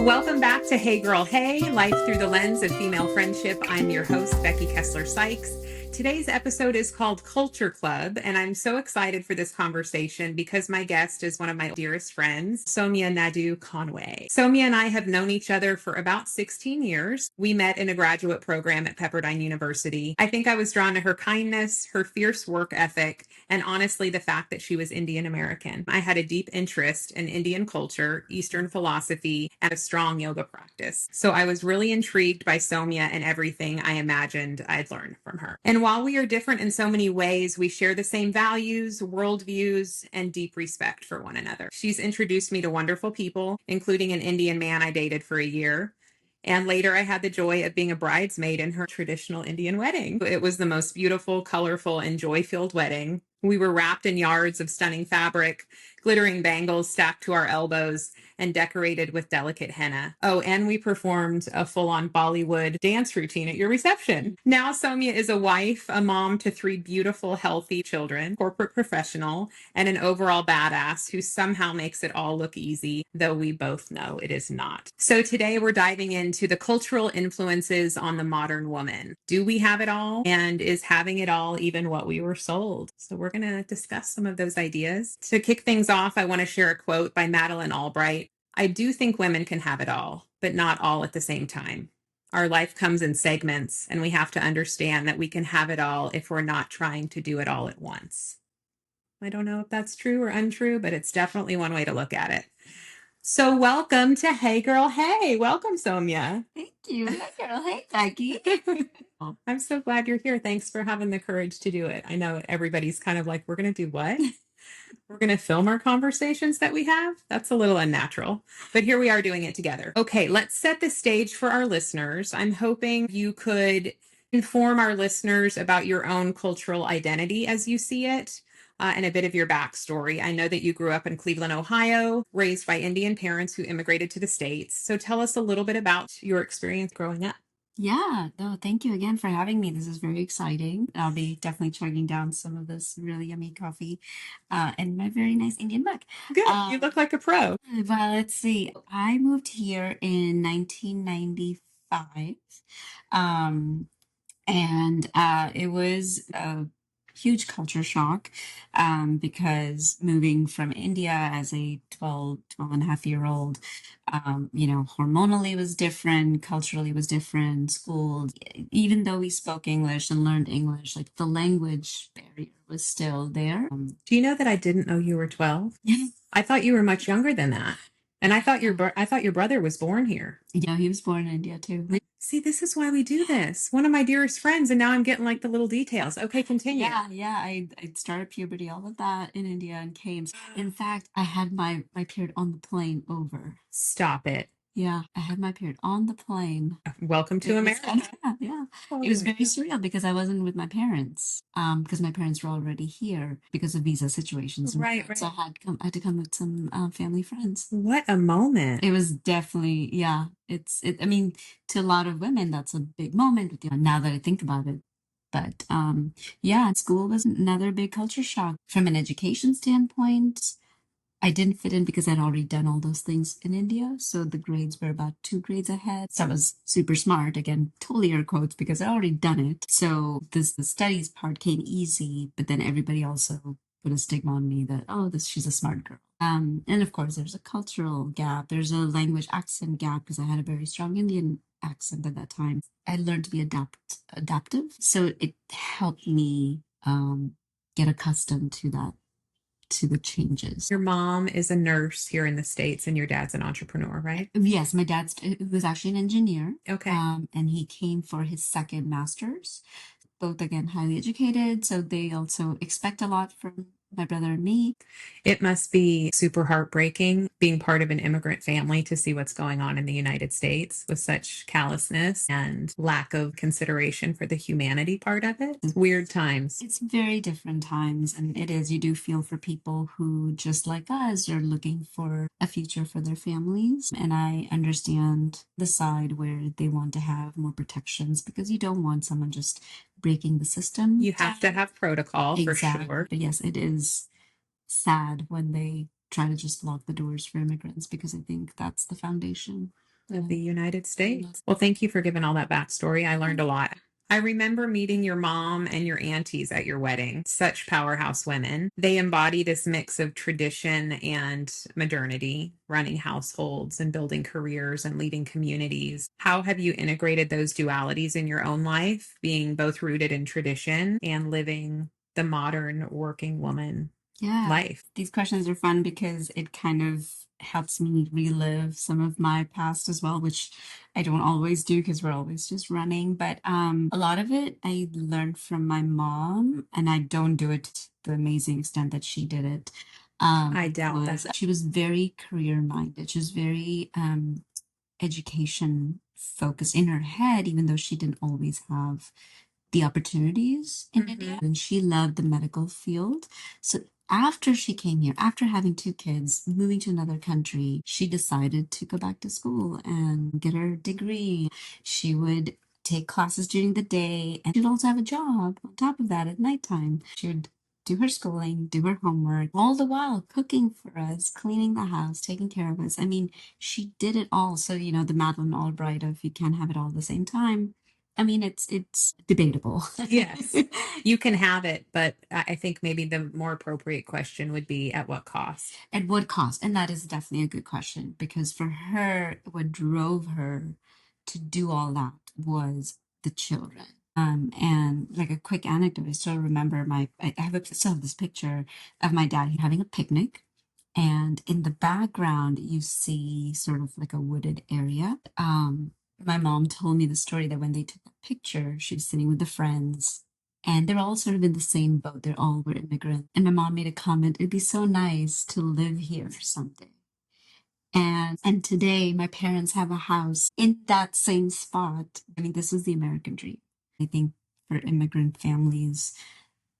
Welcome back to Hey Girl Hey, Life Through the Lens of Female Friendship. I'm your host, Becky Kessler Sykes. Today's episode is called Culture Club, and I'm so excited for this conversation because my guest is one of my dearest friends, Soumya Nadu Conway. Soumya and I have known each other for about 16 years. We met in a graduate program at Pepperdine University. I think I was drawn to her kindness, her fierce work ethic, and honestly, the fact that she was Indian American. I had a deep interest in Indian culture, Eastern philosophy, and a strong yoga practice. So I was really intrigued by Soumya and everything I imagined I'd learned from her. And while we are different in so many ways, we share the same values, worldviews, and deep respect for one another. She's introduced me to wonderful people, including an Indian man I dated for a year. And later, I had the joy of being a bridesmaid in her traditional Indian wedding. It was the most beautiful, colorful, and joy-filled wedding. We were wrapped in yards of stunning fabric, glittering bangles stacked to our elbows, and decorated with delicate henna. Oh, and we performed a full-on Bollywood dance routine at your reception. Now, Soumya is a wife, a mom to 3 beautiful, healthy children, corporate professional, and an overall badass who somehow makes it all look easy, though we both know it is not. So today we're diving into the cultural influences on the modern woman. Do we have it all? And is having it all even what we were sold? So we're going to discuss some of those ideas. To kick things off, I want to share a quote by Madeleine Albright. I do think women can have it all, but not all at the same time. Our life comes in segments, and we have to understand that we can have it all if we're not trying to do it all at once. I don't know if that's true or untrue, but it's definitely one way to look at it. So welcome to Hey Girl Hey. Welcome, Soumya. Thank you. Hey, girl. Hey, Becky. I'm so glad you're here. Thanks for having the courage to do it. I know everybody's kind of like, we're going to do what? We're going to film our conversations that we have? That's a little unnatural, but here we are doing it together. Okay, let's set the stage for our listeners. I'm hoping you could inform our listeners about your own cultural identity as you see it. And a bit of your backstory. I know that you grew up in Cleveland, Ohio, raised by Indian parents who immigrated to the States. So tell us a little bit about your experience growing up. Yeah, no, thank you again for having me. This is very exciting. I'll be definitely chugging down some of this really yummy coffee and my very nice Indian mug. Good. You look like a pro. Well, let's see. I moved here in 1995. And it was a huge culture shock because moving from India as a 12 and a half year old, hormonally was different, culturally was different, school, even though we spoke English and learned English, like the language barrier was still there. Do you know that I didn't know you were 12? Yeah. I thought you were much younger than that. And I thought your brother was born here. Yeah, he was born in India too. See, this is why we do this. One of my dearest friends, and now I'm getting like the little details. Okay, continue. Yeah. I started puberty, all of that in India and came. In fact, I had my period on the plane over. Stop it. Yeah, I had my period on the plane. Welcome to America. Yeah. Oh, It was very surreal because I wasn't with my parents, because my parents were already here because of visa situations. Right. So I had to come with some family friends. What a moment. It was definitely, yeah. I mean, to a lot of women, that's a big moment. Now that I think about it. But yeah, school was another big culture shock from an education standpoint. I didn't fit in because I'd already done all those things in India. So the grades were about 2 grades ahead. So I was super smart. Again, totally air quotes because I'd already done it. So the studies part came easy, but then everybody also put a stigma on me that, she's a smart girl. And of course, there's a cultural gap. There's a language accent gap because I had a very strong Indian accent at that time. I learned to be adaptive. So it helped me get accustomed to that, to the changes. Your mom is a nurse here in the States and your dad's an entrepreneur, right? Yes, my dad was actually an engineer. Okay. And he came for his second master's. Both, again, highly educated. So they also expect a lot from my brother and me. It must be super heartbreaking being part of an immigrant family to see what's going on in the United States with such callousness and lack of consideration for the humanity part of it. It's weird times. It's very different times, and it is. You do feel for people who, just like us, are looking for a future for their families. And I understand the side where they want to have more protections because you don't want someone just breaking the system. You have to have protocol for sure. But yes, it is sad when they try to just lock the doors for immigrants because I think that's the foundation. of the United States. Well, thank you for giving all that backstory. I learned a lot. I remember meeting your mom and your aunties at your wedding. Such powerhouse women. They embody this mix of tradition and modernity, running households and building careers and leading communities. How have you integrated those dualities in your own life, being both rooted in tradition and living the modern working woman life? These questions are fun because it kind of helps me relive some of my past as well, which I don't always do because we're always just running. But a lot of it I learned from my mom, and I don't do it to the amazing extent that she did it. I doubt that. She was very career minded. She was very education focused in her head, even though she didn't always have the opportunities in India. And she loved the medical field. So after she came here, after having two kids, moving to another country, she decided to go back to school and get her degree. She would take classes during the day and she'd also have a job on top of that at nighttime. She would do her schooling, do her homework, all the while cooking for us, cleaning the house, taking care of us. I mean, she did it all. So, you know, the Madeleine Albright of you can't have it all at the same time. I mean, it's debatable. Yes, you can have it, but I think maybe the more appropriate question would be at what cost? At what cost? And that is definitely a good question because for her, what drove her to do all that was the children. And like a quick anecdote, I still remember still have this picture of my dad having a picnic. And in the background, you see sort of like a wooded area. My mom told me the story that when they took that picture, she was sitting with the friends and they're all sort of in the same boat. They're all were immigrants. And my mom made a comment, it'd be so nice to live here someday. And today my parents have a house in that same spot. I mean, this is the American dream. I think for immigrant families,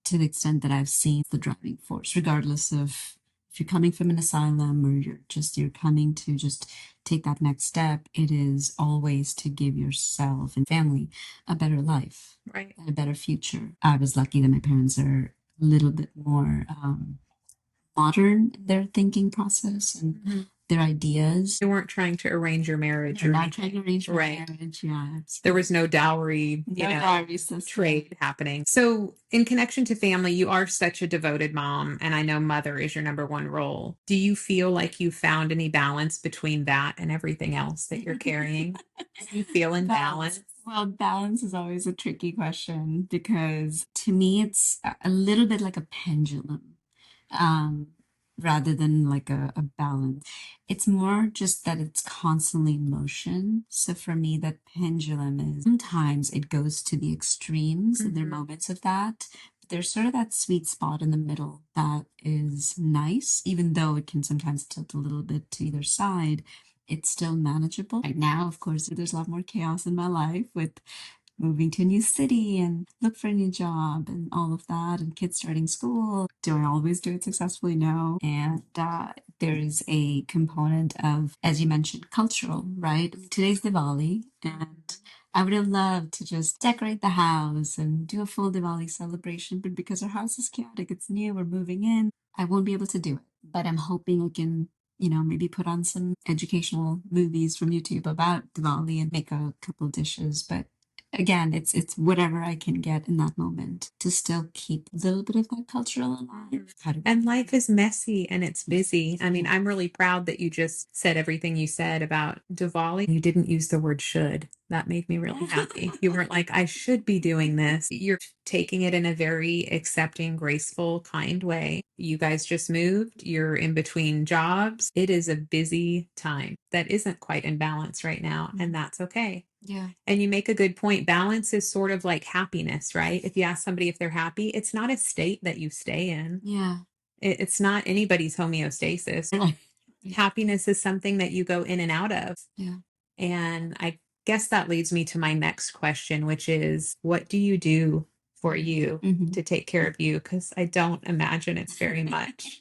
to the extent that I've seen the driving force, regardless of if you're coming from an asylum or you're coming to just take that next step, it is always to give yourself and family a better life, Right. and a better future. I was lucky that my parents are a little bit more modern in their thinking process and their ideas. They weren't trying to arrange your marriage They're or not trying to arrange my right. marriage. Yeah. There was no dowry, dowry system. trade happening. So, in connection to family, you are such a devoted mom, and I know mother is your number one role. Do you feel like you found any balance between that and everything else that you're carrying? Do you feel in balance? Well, balance is always a tricky question because to me, it's a little bit like a pendulum. Rather than like a balance. It's more just that it's constantly in motion. So for me, that pendulum is sometimes it goes to the extremes and there are moments of that. But there's sort of that sweet spot in the middle that is nice, even though it can sometimes tilt a little bit to either side. It's still manageable. Right now, of course, there's a lot more chaos in my life with moving to a new city and look for a new job and all of that and kids starting school. Do I always do it successfully? No. And there is a component of, as you mentioned, cultural, right? Today's Diwali and I would have loved to just decorate the house and do a full Diwali celebration, but because our house is chaotic, it's new, we're moving in, I won't be able to do it. But I'm hoping I can, you know, maybe put on some educational movies from YouTube about Diwali and make a couple dishes. But again, it's whatever I can get in that moment to still keep a little bit of that cultural alive. And life is messy and it's busy. I mean, I'm really proud that you just said everything you said about Diwali. You didn't use the word should. That made me really happy. You weren't like, I should be doing this. You're taking it in a very accepting, graceful, kind way. You guys just moved. You're in between jobs. It is a busy time that isn't quite in balance right now, and that's okay. Yeah. And you make a good point. Balance is sort of like happiness, right? If you ask somebody if they're happy, it's not a state that you stay in. Yeah. It's not anybody's homeostasis. Happiness is something that you go in and out of. Yeah. And I guess that leads me to my next question, which is what do you do for you to take care of you? Because I don't imagine it's very much.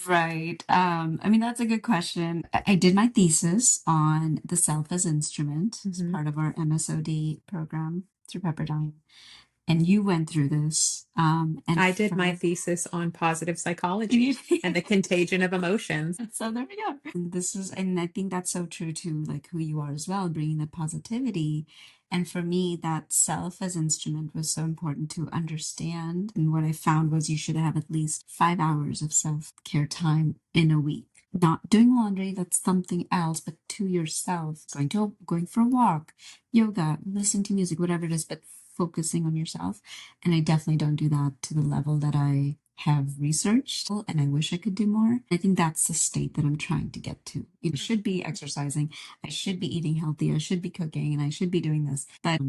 Right. I mean, that's a good question. I did my thesis on the self as instrument as part of our MSOD program through Pepperdine. And you went through this. And I did my thesis on positive psychology and the contagion of emotions. So there we go. And and I think that's so true to like who you are as well, bringing the positivity. And for me, that self as instrument was so important to understand. And what I found was you should have at least 5 hours of self-care time in a week. Not doing laundry, that's something else, but to yourself, going for a walk, yoga, listening to music, whatever it is, but focusing on yourself. And I definitely don't do that to the level that I have researched, and I wish I could do more. I think that's the state that I'm trying to get to. I should be exercising, I should be eating healthy, I should be cooking, and I should be doing this. But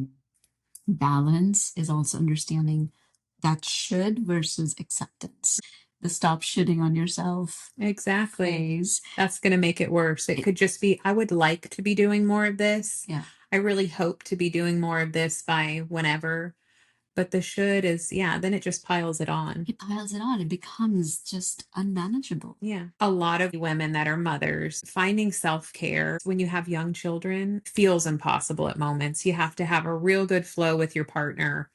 balance is also understanding that should versus acceptance. The stop shitting on yourself. Exactly. Phase. That's going to make it worse. It could just be, I would like to be doing more of this. Yeah. I really hope to be doing more of this by whenever. But the should is, yeah, then it just piles it on. It piles it on. It becomes just unmanageable. Yeah. A lot of women that are mothers finding self care when you have young children feels impossible at moments. You have to have a real good flow with your partner.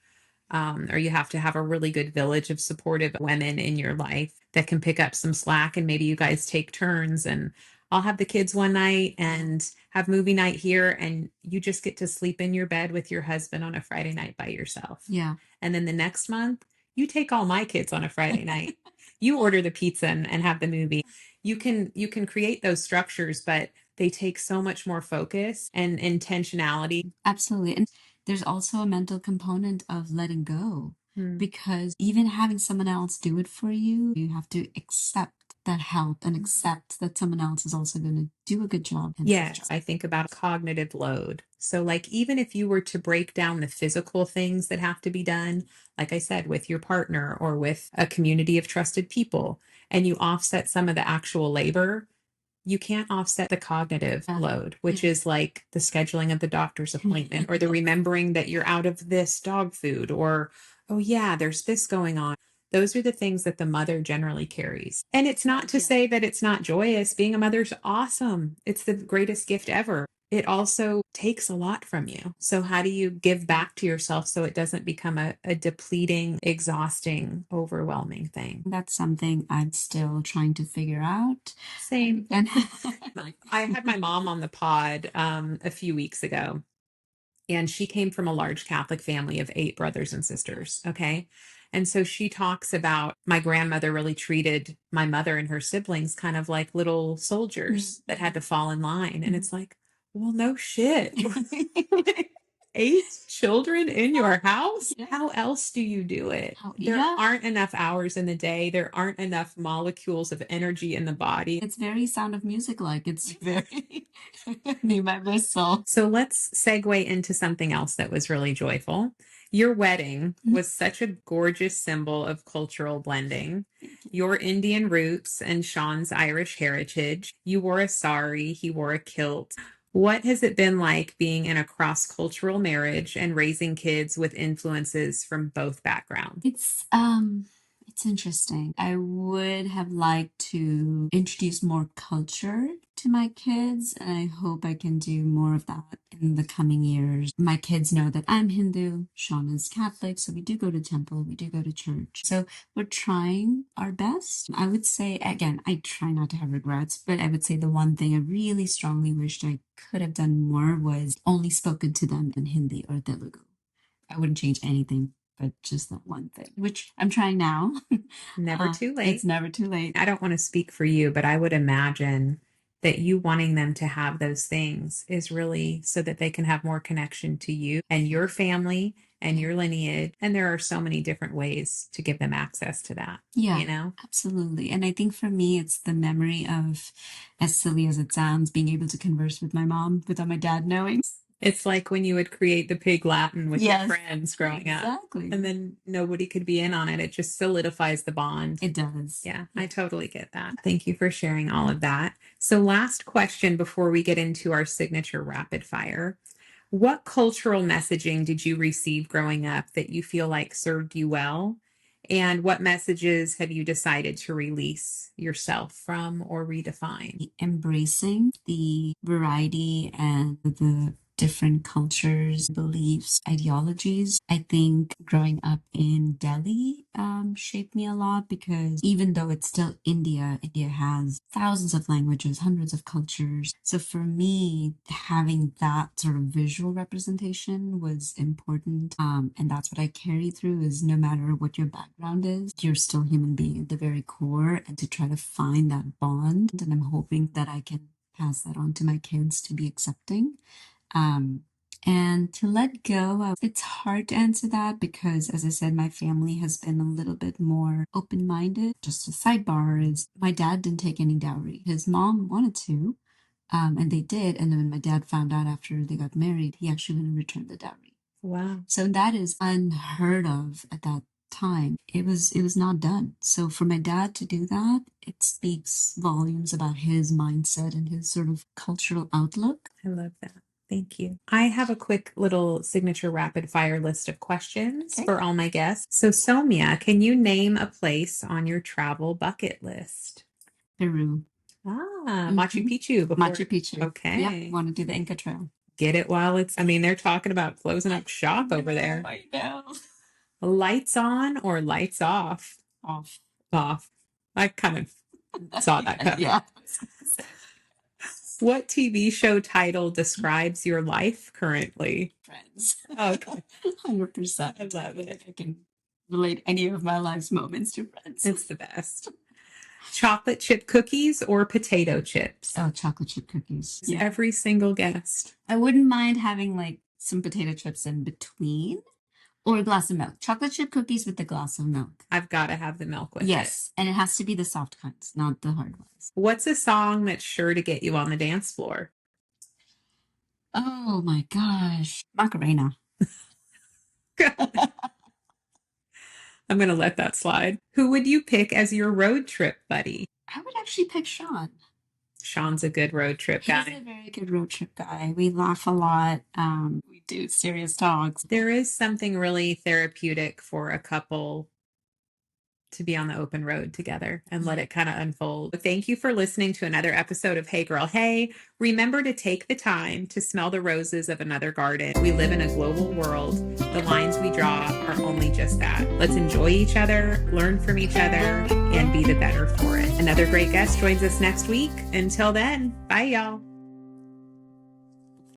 Or you have to have a really good village of supportive women in your life that can pick up some slack, and maybe you guys take turns, and I'll have the kids one night and have movie night here, and you just get to sleep in your bed with your husband on a Friday night by yourself. Yeah. And then the next month, you take all my kids on a Friday night. You order the pizza and have the movie. You can create those structures, but they take so much more focus and intentionality. Absolutely. And there's also a mental component of letting go, because even having someone else do it for you, you have to accept that help and accept that someone else is also going to do a good job. Yes, I think about cognitive load. So, like, even if you were to break down the physical things that have to be done, like I said, with your partner or with a community of trusted people, and you offset some of the actual labor, you can't offset the cognitive load, which is like the scheduling of the doctor's appointment or the remembering that you're out of this dog food, or, oh, yeah, there's this going on. Those are the things that the mother generally carries. And it's not to say that it's not joyous. Being a mother's awesome. It's the greatest gift ever. It also takes a lot from you. So how do you give back to yourself so it doesn't become a depleting, exhausting, overwhelming thing? That's something I'm still trying to figure out. Same. And I had my mom on the pod a few weeks ago, and she came from a large Catholic family of 8 brothers and sisters. Okay. And so she talks about my grandmother really treated my mother and her siblings kind of like little soldiers that had to fall in line. And it's like, well, no shit. 8 children in your house? How else do you do it? There aren't enough hours in the day. There aren't enough molecules of energy in the body. It's very Sound of Music like. It's very me, my whistle. So let's segue into something else that was really joyful. Your wedding was such a gorgeous symbol of cultural blending. Your Indian roots and Sean's Irish heritage. You wore a sari, he wore a kilt. What has it been like being in a cross-cultural marriage and raising kids with influences from both backgrounds? It's interesting. I would have liked to introduce more culture to my kids, and I hope I can do more of that in the coming years. My kids know that I'm Hindu, Sean is Catholic, so we do go to temple, we do go to church. So we're trying our best. I would say, again, I try not to have regrets, but I would say the one thing I really strongly wished I could have done more was only spoken to them in Hindi or Telugu. I wouldn't change anything but just that one thing, which I'm trying now. Never too late. It's never too late. I don't want to speak for you, but I would imagine that you wanting them to have those things is really so that they can have more connection to you and your family and your lineage. And there are so many different ways to give them access to that. Yeah, you know? absolutely. And I think for me, it's the memory of, as silly as it sounds, being able to converse with my mom without my dad knowing. It's like when you would create the pig Latin with your friends growing up. Exactly. And then nobody could be in on it. It just solidifies the bond. It does. Yeah, I totally get that. Thank you for sharing all of that. So last question before we get into our signature rapid fire. What cultural messaging did you receive growing up that you feel like served you well? And what messages have you decided to release yourself from or redefine? Embracing the variety and the different cultures, beliefs, ideologies. I think growing up in Delhi shaped me a lot because even though it's still India, India has thousands of languages, hundreds of cultures. So for me, having that sort of visual representation was important. And that's what I carry through is no matter what your background is, you're still a human being at the very core, and to try to find that bond. And I'm hoping that I can pass that on to my kids to be accepting. Um, and to let go of, it's hard to answer that because, as I said, my family has been a little bit more open minded. Just a sidebar is my dad didn't take any dowry. His mom wanted to, and they did. And then when my dad found out after they got married, he actually went and returned the dowry. Wow. So that is unheard of at that time. It was not done. So for my dad to do that, it speaks volumes about his mindset and his sort of cultural outlook. I love that. Thank you. I have a quick little signature rapid fire list of questions Okay. for all my guests. So, Soumya, can you name a place on your travel bucket list? Peru. Machu Picchu. Machu Picchu. Okay. Yeah, want to do the Inca Trail. Get it while it's, I mean, they're talking about closing up shop over there. I know. Lights on or lights off? Off. Off. I kind of saw that coming. Yeah. What TV show title describes your life currently? Friends. Okay. 100%. I love it. I can relate any of my life's moments to Friends. It's the best. Chocolate chip cookies or potato chips? Oh, chocolate chip cookies. Yeah. Every single guest. I wouldn't mind having like some potato chips in between or a glass of milk. Chocolate chip cookies with a glass of milk. I've got to have the milk with it. Yes, and it has to be the soft kinds, not the hard ones. What's a song that's sure to get you on the dance floor? Oh my gosh. Macarena. I'm going to let that slide. Who would you pick as your road trip buddy? I would actually pick Sean. Sean's a good road trip guy. He's a very good road trip guy. We laugh a lot. We do serious talks. There is something really therapeutic for a couple to be on the open road together and let it kind of unfold. Thank you for listening to another episode of Hey Girl, Hey. Remember to take the time to smell the roses of another garden. We live in a global world. The lines we draw are only just that. Let's enjoy each other, learn from each other, and be the better for it. Another great guest joins us next week. Until then, bye y'all.